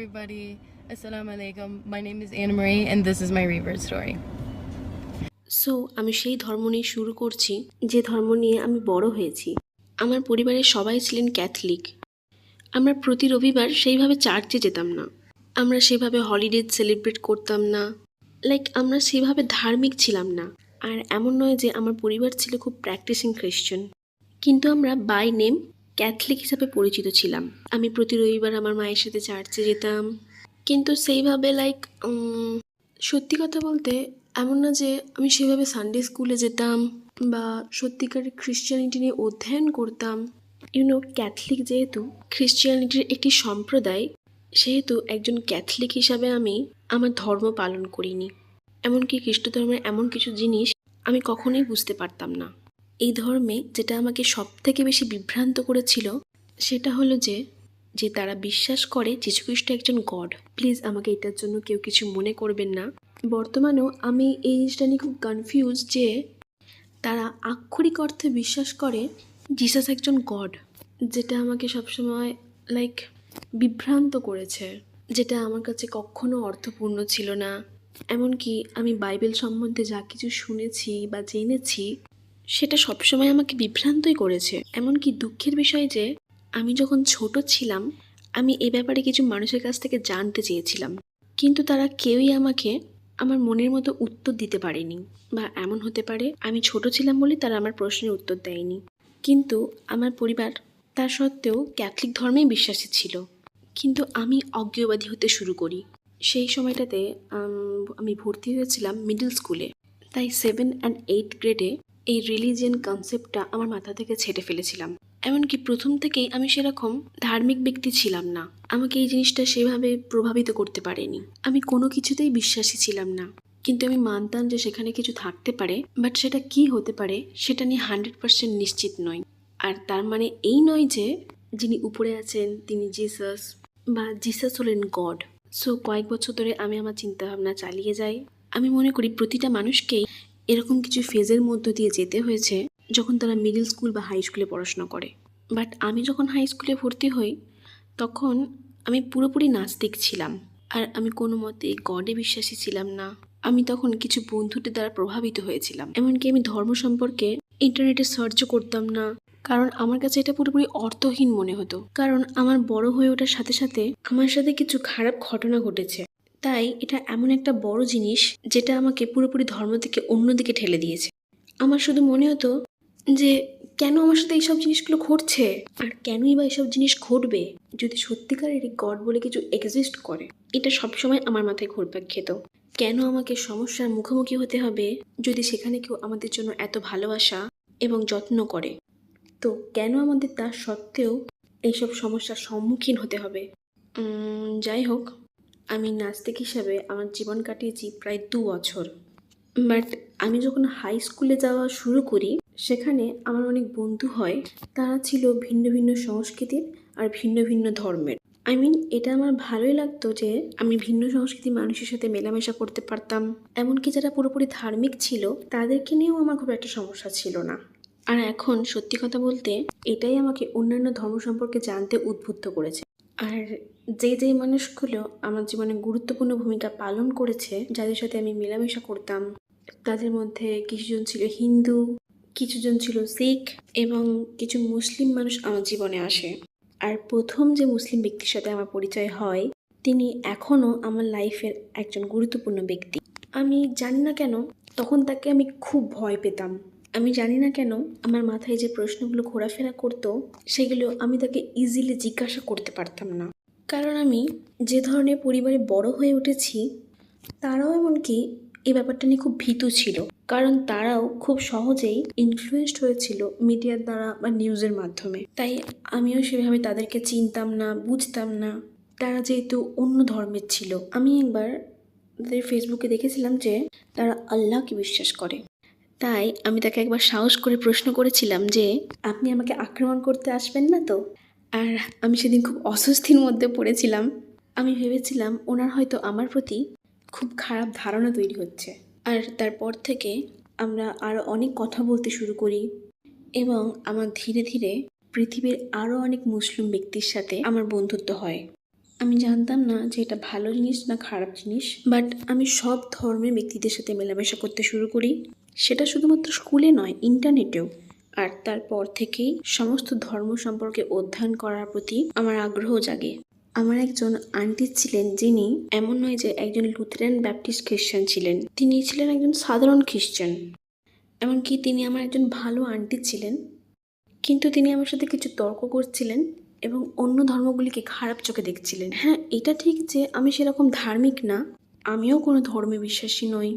everybody. Assalamu alaikum. My name is Anna Marie and this is my rebirth story. আমি সেই ধর্ম নিয়ে শুরু করছি যে ধর্ম নিয়ে আমি বড় হয়েছি। আমার পরিবারের সবাই ছিলেন ক্যাথলিক। আমরা প্রতি রবিবার সেইভাবে চার্চে যেতাম না, আমরা সেভাবে হলিডে সেলিব্রেট করতাম না, আমরা সেভাবে ধার্মিক ছিলাম না। আর এমন নয় যে আমার পরিবার ছিল খুব প্র্যাকটিসিং খ্রিশ্চান, কিন্তু আমরা বাই নেম ক্যাথলিক হিসাবে পরিচিত ছিলাম। আমি প্রতি রবিবার আমার মায়ের সাথে চার্চে যেতাম, কিন্তু সেইভাবে সত্যি কথা বলতে এমন না যে আমি সেভাবে সানডে স্কুলে যেতাম বা সত্যিকারের খ্রিশ্চানিটি নিয়ে অধ্যয়ন করতাম। ক্যাথলিক যেহেতু খ্রিশ্চানিটির একটি সম্প্রদায়, সেহেতু একজন ক্যাথলিক হিসাবে আমি আমার ধর্ম পালন করিনি। এমনকি খ্রিস্ট ধর্মের এমন কিছু জিনিস আমি কখনোই বুঝতে পারতাম না। এই ধর্মে যেটা আমাকে সব থেকে বেশি বিভ্রান্ত করেছিল সেটা হলো যে তারা বিশ্বাস করে যীশুখ্রিস্ট একজন গড। প্লিজ আমাকে এটার জন্য কেউ কিছু মনে করবেন না। বর্তমানেও আমি এই জিনিসটা নিয়ে খুব কনফিউজ যে তারা আক্ষরিক অর্থে বিশ্বাস করে জিসাস একজন গড, যেটা আমাকে সবসময় বিভ্রান্ত করেছে, যেটা আমার কাছে কখনো অর্থপূর্ণ ছিল না। এমনকি আমি বাইবেল সম্বন্ধে যা কিছু শুনেছি বা জেনেছি সেটা সবসময় আমাকে বিভ্রান্তই করেছে। এমনকি দুঃখের বিষয় যে আমি যখন ছোট ছিলাম আমি এ ব্যাপারে কিছু মানুষের কাছ থেকে জানতে চেয়েছিলাম, কিন্তু তারা কেউই আমাকে আমার মনের মতো উত্তর দিতে পারেনি। বা এমন হতে পারে আমি ছোট ছিলাম বলে তারা আমার প্রশ্নের উত্তর দেয়নি। কিন্তু আমার পরিবার তা সত্ত্বেও ক্যাথলিক ধর্মেই বিশ্বাসী ছিল। কিন্তু আমি অজ্ঞেয়বাদী হতে শুরু করি। সেই সময়টাতে আমি ভর্তি হয়েছিলাম মিডল স্কুলে, তাই 7 and 8 গ্রেডে এই রিলিজিয়ান কনসেপ্টটা আমার মাথা থেকে ছেটে ফেলেছিলাম। এমনকি প্রথম থেকেই আমি সেরকম ধার্মিক ব্যক্তি ছিলাম না, আমাকে এই জিনিসটা সেভাবে প্রভাবিত করতে পারেনি। আমি কোনো কিছুতেই বিশ্বাসী ছিলাম না, কিন্তু আমি মানতাম যে সেখানে কিছু থাকতে পারে, বাট সেটা কি হতে পারে সেটা নিয়ে 100% নিশ্চিত নই। আর তার মানে এই নয় যে যিনি উপরে আছেন তিনি জিসাস বা জিসাস হলেন গড। কয়েক বছর ধরে আমি আমার চিন্তাভাবনা চালিয়ে যাই। আমি মনে করি প্রতিটা মানুষকেই এরকম কিছু ফেজের মধ্য দিয়ে যেতে হয়েছে যখন তারা মিডল স্কুল বা হাই স্কুলে পড়াশোনা করে। বাট আমি যখন হাই স্কুলে ভর্তি হই তখন আমি পুরোপুরি নাস্তিক ছিলাম, আর আমি কোনো মতে গডে বিশ্বাসী ছিলাম না। আমি তখন কিছু বন্ধুদের দ্বারা প্রভাবিত হয়েছিলাম। এমনকি আমি ধর্ম সম্পর্কে ইন্টারনেটে সার্চও করতাম না, কারণ আমার কাছে এটা পুরোপুরি অর্থহীন মনে হতো। কারণ আমার বড় হয়ে ওঠার সাথে সাথে আমার সাথে কিছু খারাপ ঘটনা ঘটেছে, তাই এটা এমন একটা বড় জিনিস যেটা আমাকে পুরোপুরি ধর্ম থেকে অন্যদিকে ঠেলে দিয়েছে। আমার শুধু মনে হতো যে কেন আমার সাথে এইসব জিনিসগুলো ঘটছে, আর কেনই বা এইসব জিনিস ঘটবে যদি সত্যিকারেরই গড বলে কিছু এক্সিস্ট করে। এটা সবসময় আমার মাথায় ঘুরপাক খেত। কেন আমাকে সমস্যার মুখোমুখি হতে হবে যদি সেখানে কেউ আমাদের জন্য এত ভালোবাসা এবং যত্ন করে? তো কেন আমাদের তা সত্ত্বেও এইসব সমস্যার সম্মুখীন হতে হবে? যাই হোক, আমি নাস্তিক হিসাবে আমার জীবন কাটিয়েছি প্রায় 2 বছর। বাট আমি যখন হাই স্কুলে যাওয়া শুরু করি সেখানে আমার অনেক বন্ধু হয়, তারা ছিল ভিন্ন ভিন্ন সংস্কৃতির আর ভিন্ন ভিন্ন ধর্মের। এটা আমার ভালোই লাগতো যে আমি ভিন্ন সংস্কৃতির মানুষের সাথে মেলামেশা করতে পারতাম। এমনকি যারা পুরোপুরি ধার্মিক ছিল তাদেরকে নিয়েও আমার খুব একটা সমস্যা ছিল না। আর এখন সত্যি কথা বলতে এটাই আমাকে অন্যান্য ধর্ম সম্পর্কে জানতে উদ্বুদ্ধ করেছে। আর যেই মানুষগুলো আমার জীবনে গুরুত্বপূর্ণ ভূমিকা পালন করেছে, যাদের সাথে আমি মেলামেশা করতাম, তাদের মধ্যে কিছুজন ছিল হিন্দু, কিছুজন ছিল শিখ এবং কিছু মুসলিম মানুষ আমার জীবনে আসে। আর প্রথম যে মুসলিম ব্যক্তির সাথে আমার পরিচয় হয় তিনি এখনও আমার লাইফের একজন গুরুত্বপূর্ণ ব্যক্তি। আমি জানি না কেন তখন তাকে আমি খুব ভয় পেতাম। আমি জানি না কেন আমার মাথায় যে প্রশ্নগুলো ঘোরাফেরা করতো সেগুলো আমি তাকে ইজিলি জিজ্ঞাসা করতে পারতাম না। কারণ আমি যে ধরনের পরিবারে বড় হয়ে উঠেছি তারাও এমনকি এই ব্যাপারটা নিয়ে খুব ভীতু ছিল, কারণ তারাও খুব সহজেই ইনফ্লুয়েসড হয়েছিল মিডিয়ার দ্বারা বা নিউজের মাধ্যমে। তাই আমিও সেভাবে তাদেরকে চিনতাম না, বুঝতাম না। তারা যেহেতু অন্য ধর্মের ছিল, আমি একবার তাদের ফেসবুকে দেখেছিলাম যে তারা আল্লাহকে বিশ্বাস করে। তাই আমি তাকে একবার সাহস করে প্রশ্ন করেছিলাম যে আপনি আমাকে আক্রমণ করতে আসবেন না তো? আর আমি সেদিন খুব অস্বস্তির মধ্যে পড়েছিলাম। আমি ভেবেছিলাম ওনার হয়তো আমার প্রতি খুব খারাপ ধারণা তৈরি হচ্ছে। আর তারপর থেকে আমরা আরও অনেক কথা বলতে শুরু করি এবং আমার ধীরে ধীরে পৃথিবীর আরও অনেক মুসলিম ব্যক্তির সাথে আমার বন্ধুত্ব হয়। আমি জানতাম না যে এটা ভালো জিনিস না খারাপ জিনিস, বাট আমি সব ধর্মের ব্যক্তিদের সাথে মেলামেশা করতে শুরু করি। সেটা শুধুমাত্র স্কুলে নয়, ইন্টারনেটেও। আর তারপর থেকেই সমস্ত ধর্ম সম্পর্কে অধ্যয়ন করার প্রতি আমার আগ্রহ জাগে। আমার একজন আন্টি ছিলেন, যিনি এমন নয় যে একজন লুথেরান ব্যাপটিস্ট খ্রিস্টান ছিলেন, তিনি ছিলেন একজন সাধারণ খ্রিস্টান। এমনকি তিনি আমার একজন ভালো আন্টি ছিলেন, কিন্তু তিনি আমার সাথে কিছু তর্ক করছিলেন এবং অন্য ধর্মগুলিকে খারাপ চোখে দেখছিলেন। হ্যাঁ, এটা ঠিক যে আমি সেরকম ধার্মিক না, আমিও কোনো ধর্মে বিশ্বাসী নই।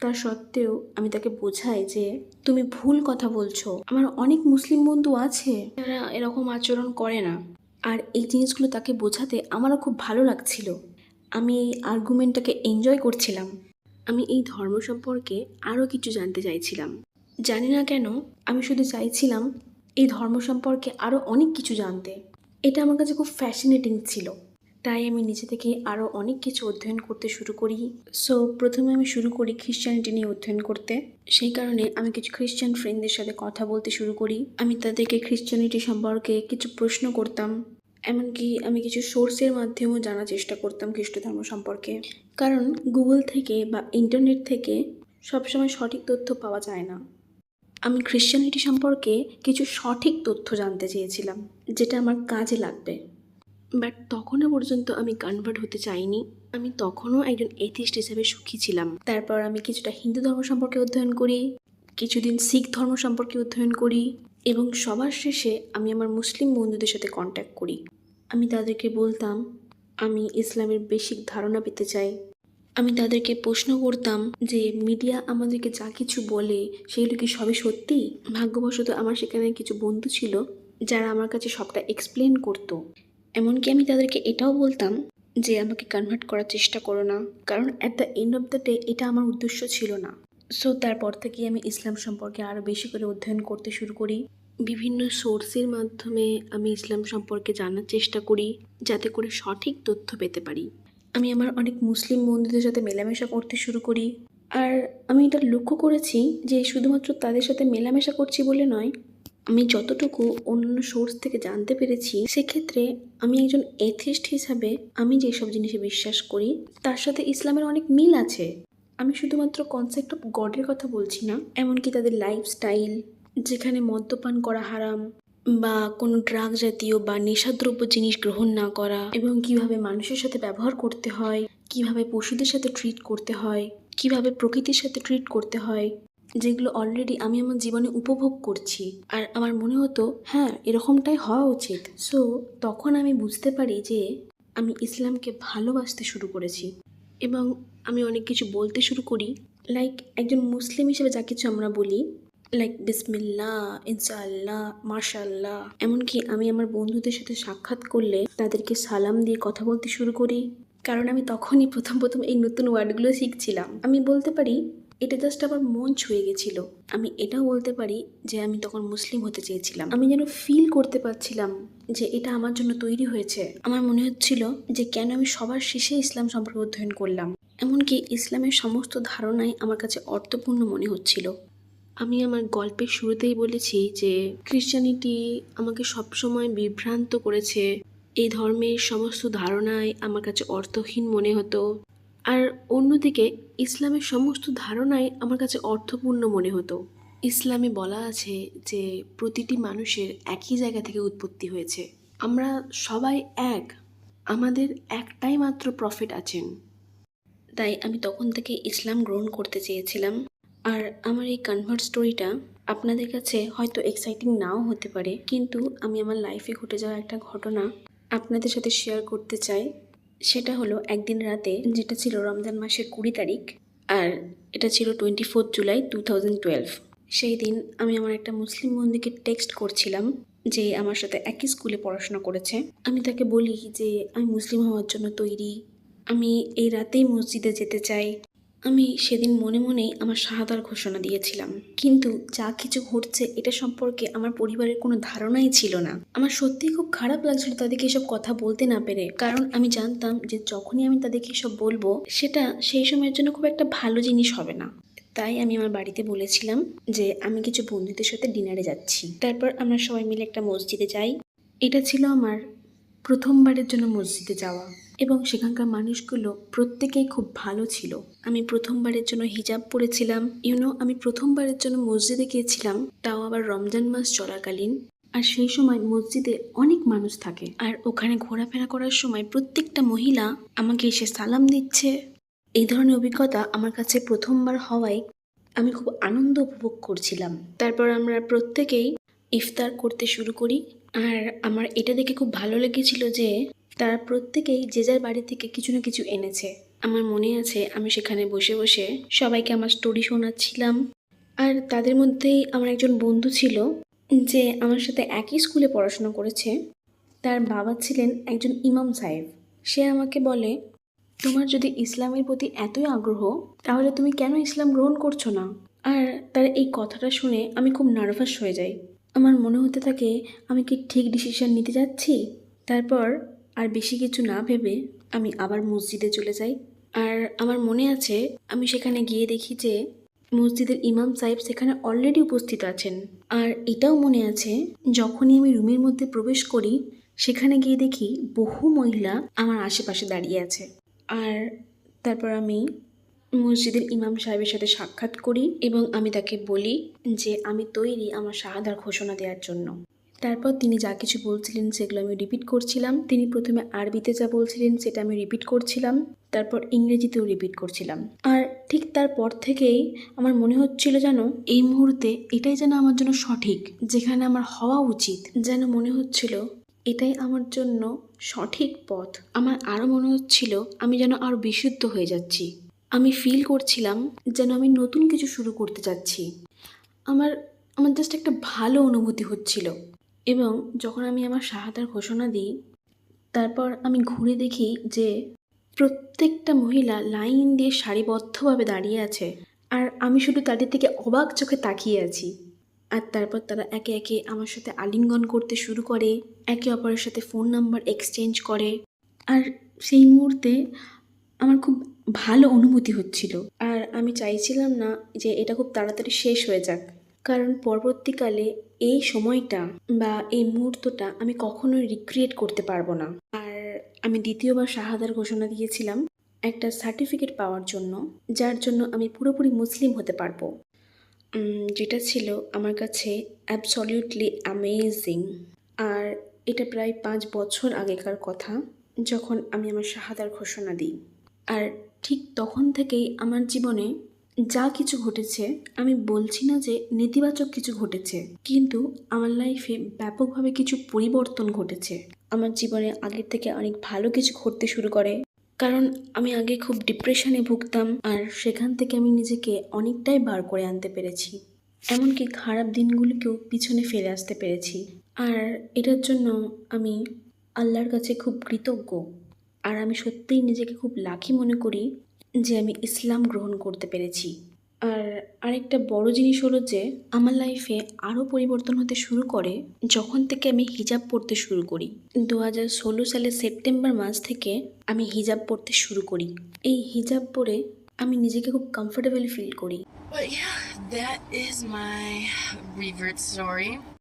তা সত্ত্বেও আমি তাকে বোঝাই যে তুমি ভুল কথা বলছো। আমার অনেক মুসলিম বন্ধু আছে যারা এরকম আচরণ করে না। আর এই জিনিসগুলো তাকে বোঝাতে আমারও খুব ভালো লাগছিল। আমি এই আর্গুমেন্টটাকে এনজয় করছিলাম। আমি এই ধর্ম সম্পর্কে আরও কিছু জানতে চাইছিলাম। জানি না কেন, আমি শুধু চাইছিলাম এই ধর্ম সম্পর্কে আরও অনেক কিছু জানতে। এটা আমার কাছে খুব ফ্যাসিনেটিং ছিল। তাই আমি নিজে থেকে আরও অনেক কিছু অধ্যয়ন করতে শুরু করি। সো প্রথমে আমি শুরু করি খ্রিশ্চানিটি নিয়ে অধ্যয়ন করতে। সেই কারণে আমি কিছু খ্রিশ্চান ফ্রেন্ডদের সাথে কথা বলতে শুরু করি। আমি তাদেরকে খ্রিশ্চানিটি সম্পর্কে কিছু প্রশ্ন করতাম। এমনকি আমি কিছু সোর্সের মাধ্যমেও জানার চেষ্টা করতাম খ্রিস্ট ধর্ম সম্পর্কে। কারণ গুগল থেকে বা ইন্টারনেট থেকে সবসময় সঠিক তথ্য পাওয়া যায় না। আমি খ্রিশ্চানিটি সম্পর্কে কিছু সঠিক তথ্য জানতে চেয়েছিলাম, যেটা আমার কাজে লাগবে। বাট তখনও পর্যন্ত আমি কনভার্ট হতে চাইনি। আমি তখনও একজন এথিস্ট হিসেবে সুখী ছিলাম। তারপর আমি কিছুটা হিন্দু ধর্ম সম্পর্কে অধ্যয়ন করি, কিছুদিন শিখ ধর্ম সম্পর্কে অধ্যয়ন করি, এবং সবার শেষে আমি আমার মুসলিম বন্ধুদের সাথে কন্ট্যাক্ট করি। আমি তাদেরকে বলতাম আমি ইসলামের বেসিক ধারণা পেতে চাই। আমি তাদেরকে প্রশ্ন করতাম যে মিডিয়া আমাদেরকে যা কিছু বলে সেগুলো কি সবই সত্যি? ভাগ্যবশত আমার সেখানে কিছু বন্ধু ছিল যারা আমার কাছে সবটা এক্সপ্লেন করতো। এমনকি আমি তাদেরকে এটাও বলতাম যে আমাকে কনভার্ট করার চেষ্টা করো না, কারণ at the end of the day এটা আমার উদ্দেশ্য ছিল না। সো তারপর থেকে আমি ইসলাম সম্পর্কে আরও বেশি করে অধ্যয়ন করতে শুরু করি। বিভিন্ন সোর্সের মাধ্যমে আমি ইসলাম সম্পর্কে জানার চেষ্টা করি, যাতে করে সঠিক তথ্য পেতে পারি। আমি আমার অনেক মুসলিম বন্ধুদের সাথে মেলামেশা করতে শুরু করি। আর আমি এটা লক্ষ্য করেছি যে শুধুমাত্র তাদের সাথে মেলামেশা করছি বলে নয়, আমি যতটুকু অন্যান্য সোর্স থেকে জানতে পেরেছি, সেক্ষেত্রে আমি একজন এথিস্ট হিসাবে আমি যেসব জিনিসে বিশ্বাস করি তার সাথে ইসলামের অনেক মিল আছে। আমি শুধুমাত্র কনসেপ্ট অফ গডের কথা বলছি না, এমনকি তাদের লাইফস্টাইল, যেখানে মদ্যপান করা হারাম বা কোনো ড্রাগ জাতীয় বা নেশাদ্রব্য জিনিস গ্রহণ না করা, এবং কিভাবে মানুষের সাথে ব্যবহার করতে হয়, কিভাবে পশুদের সাথে ট্রিট করতে হয়, কিভাবে প্রকৃতির সাথে ট্রিট করতে হয়, যেগুলো অলরেডি আমি আমার জীবনে উপভোগ করছি। আর আমার মনে হতো হ্যাঁ, এরকমটাই হওয়া উচিত। সো তখন আমি বুঝতে পারি যে আমি ইসলামকে ভালোবাসতে শুরু করেছি, এবং আমি অনেক কিছু বলতে শুরু করি। লাইক একজন মুসলিম হিসেবে যা কিছু আমরা বলি, লাইক বিসমিল্লাহ, ইনশাআল্লাহ, মাশাআল্লাহ। এমনকি আমি আমার বন্ধুদের সাথে সাক্ষাৎ করলে তাদেরকে সালাম দিয়ে কথা বলতে শুরু করি, কারণ আমি তখনই প্রথম এই নতুন ওয়ার্ডগুলো শিখছিলাম। আমি বলতে পারি এটা জাস্ট আমার মন ছুঁয়ে গেছিল। আমি এটাও বলতে পারি যে আমি তখন মুসলিম হতে চেয়েছিলাম। আমি যেন ফিল করতে পারছিলাম যে এটা আমার জন্য তৈরি হয়েছে। আমার মনে হচ্ছিল যে কেন আমি সবার শেষে ইসলাম সম্পর্কে অধ্যয়ন করলাম। এমনকি ইসলামের সমস্ত ধারণাই আমার কাছে অর্থপূর্ণ মনে হচ্ছিল। আমি আমার গল্পের শুরুতেই বলেছি যে খ্রিশ্চানিটি আমাকে সবসময় বিভ্রান্ত করেছে। এই ধর্মের সমস্ত ধারণাই আমার কাছে অর্থহীন মনে হতো, আর অন্যদিকে ইসলামের সমস্ত ধারণাই আমার কাছে অর্থপূর্ণ মনে হতো। ইসলামে বলা আছে যে প্রতিটি মানুষের একই জায়গা থেকে উৎপত্তি হয়েছে, আমরা সবাই এক, আমাদের একটাই মাত্র প্রফেট আছেন। তাই আমি তখন থেকে ইসলাম গ্রহণ করতে চেয়েছিলাম। আর আমার এই কনভার্ট স্টোরিটা আপনাদের কাছে হয়তো এক্সাইটিং নাও হতে পারে, কিন্তু আমি আমার লাইফে ঘটে যাওয়া একটা ঘটনা আপনাদের সাথে শেয়ার করতে চাই। সেটা হলো একদিন রাতে, যেটা ছিল রমজান মাসের 20 তারিখ, আর এটা ছিল 24 জুলাই 2012। সেই দিন আমি আমার একটা মুসলিম বন্ধুকে টেক্সট করছিলাম যে আমার সাথে একই স্কুলে পড়াশোনা করেছে। আমি তাকে বলি যে আমি মুসলিম হওয়ার জন্য তৈরি, আমি এই রাতেই মসজিদে যেতে চাই। আমি সেদিন মনে মনেই আমার শাহাদার ঘোষণা দিয়েছিলাম, কিন্তু যা কিছু ঘটছে এটা সম্পর্কে আমার পরিবারের কোনো ধারণাই ছিল না। আমার সত্যিই খুব খারাপ লাগছিল তাদেরকে এসব কথা বলতে না পেরে, কারণ আমি জানতাম যে যখনই আমি তাদেরকে এসব বলবো সেটা সেই সময়ের জন্য খুব একটা ভালো জিনিস হবে না। তাই আমি আমার বাড়িতে বলেছিলাম যে আমি কিছু বন্ধুদের সাথে ডিনারে যাচ্ছি। তারপর আমরা সবাই মিলে একটা মসজিদে যাই। এটা ছিল আমার প্রথমবারের জন্য মসজিদে যাওয়া, এবং সেখানকার মানুষগুলো প্রত্যেকেই খুব ভালো ছিল। আমি প্রথমবারের জন্য হিজাব পরেছিলাম। আমি প্রথমবারের জন্য মসজিদে গিয়েছিলাম, তাও আবার রমজান মাস চলাকালীন। আর সেই সময় মসজিদে অনেক মানুষ থাকে, আর ওখানে ঘোরাফেরা করার সময় প্রত্যেকটা মহিলা আমাকে এসে সালাম দিচ্ছে। এই ধরনের অভিজ্ঞতা আমার কাছে প্রথমবার হওয়ায় আমি খুব আনন্দ উপভোগ করছিলাম। তারপর আমরা প্রত্যেকেই ইফতার করতে শুরু করি। আর আমার এটা দেখে খুব ভালো লেগেছিল যে তারা প্রত্যেকেই যে যার বাড়ি থেকে কিছু না কিছু এনেছে। আমার মনে আছে আমি সেখানে বসে বসে সবাইকে আমার স্টোরি শোনাচ্ছিলাম। আর তাদের মধ্যেই আমার একজন বন্ধু ছিল যে আমার সাথে একই স্কুলে পড়াশোনা করেছে। তার বাবা ছিলেন একজন ইমাম সাহেব। সে আমাকে বলে, তোমার যদি ইসলামের প্রতি এতই আগ্রহ, তাহলে তুমি কেন ইসলাম গ্রহণ করছো না? আর তার এই কথাটা শুনে আমি খুব নার্ভাস হয়ে যাই। আমার মনে হতে থাকে আমি কি ঠিক ডিসিশন নিতে যাচ্ছি। তারপর আর বেশি কিছু না ভেবে আমি আবার মসজিদে চলে যাই। আর আমার মনে আছে আমি সেখানে গিয়ে দেখি যে মসজিদের ইমাম সাহেব সেখানে অলরেডি উপস্থিত আছেন। আর এটাও মনে আছে যখনই আমি রুমের মধ্যে প্রবেশ করি, সেখানে গিয়ে দেখি বহু মহিলা আমার আশেপাশে দাঁড়িয়ে আছে। আর তারপর আমি মসজিদের ইমাম সাহেবের সাথে সাক্ষাৎ করি এবং আমি তাকে বলি যে আমি তৈরি আমার শাহাদার ঘোষণা দেওয়ার জন্য। তারপর তিনি যা কিছু বলছিলেন সেগুলো আমি রিপিট করছিলাম। তিনি প্রথমে আরবিতে যা বলছিলেন সেটা আমি রিপিট করছিলাম, তারপর ইংরেজিতেও রিপিট করছিলাম। আর ঠিক তারপর থেকেই আমার মনে হচ্ছিল যেন এই মুহূর্তে এটাই যেন আমার জন্য সঠিক, যেখানে আমার হওয়া উচিত। যেন মনে হচ্ছিল এটাই আমার জন্য সঠিক পথ। আমার আরও মনে হচ্ছিল আমি যেন আরও বিশুদ্ধ হয়ে যাচ্ছি। আমি ফিল করছিলাম যেন আমি নতুন কিছু শুরু করতে যাচ্ছি। আমার আমার জাস্ট একটা ভালো অনুভূতি হচ্ছিল। এবং যখন আমি আমার শাহাদার ঘোষণা দিই, তারপর আমি ঘুরে দেখি যে প্রত্যেকটা মহিলা লাইন দিয়ে সারিবদ্ধভাবে দাঁড়িয়ে আছে, আর আমি শুধু তাদের থেকে অবাক চোখে তাকিয়ে আছি। আর তারপর তারা একে একে আমার সাথে আলিঙ্গন করতে শুরু করে, একে অপরের সাথে ফোন নাম্বার এক্সচেঞ্জ করে। আর সেই মুহূর্তে আমার খুব ভালো অনুভূতি হচ্ছিল। আর আমি চাইছিলাম না যে এটা খুব তাড়াতাড়ি শেষ হয়ে যাক, কারণ পরবর্তীকালে এই সময়টা বা এই মুহূর্তটা আমি কখনোই রিক্রিয়েট করতে পারবো না। আর আমি দ্বিতীয়বার শাহাদার ঘোষণা দিয়েছিলাম একটা সার্টিফিকেট পাওয়ার জন্য, যার জন্য আমি পুরোপুরি মুসলিম হতে পারবো, যেটা ছিল আমার কাছে অ্যাবসলিউটলি অ্যামেজিং। আর এটা প্রায় 5 বছর আগেকার কথা, যখন আমি আমার শাহাদার ঘোষণা দিই। আর ঠিক তখন থেকেই আমার জীবনে যা কিছু ঘটেছে, আমি বলছি না যে নেতিবাচক কিছু ঘটেছে, কিন্তু আমার লাইফে ব্যাপকভাবে কিছু পরিবর্তন ঘটেছে। আমার জীবনে আগের থেকে অনেক ভালো কিছু ঘটতে শুরু করে, কারণ আমি আগে খুব ডিপ্রেশনে ভুগতাম, আর সেখান থেকে আমি নিজেকে অনেকটাই বার করে আনতে পেরেছি। এমনকি খারাপ দিনগুলিকেও পিছনে ফেলে আসতে পেরেছি। আর এটার জন্য আমি আল্লাহর কাছে খুব কৃতজ্ঞ। আর আমি সত্যিই নিজেকে খুব লাকি মনে করি যে আমি ইসলাম গ্রহণ করতে পেরেছি। আর আরেকটা বড় জিনিস হলো যে আমার লাইফে আরও পরিবর্তন হতে শুরু করে যখন থেকে আমি হিজাব পরতে শুরু করি। 2016 সালের সেপ্টেম্বর মাস থেকে আমি হিজাব পরতে শুরু করি। এই হিজাব পরে আমি নিজেকে খুব কমফোর্টেবল ফিল করি। But yeah, that is my revert story.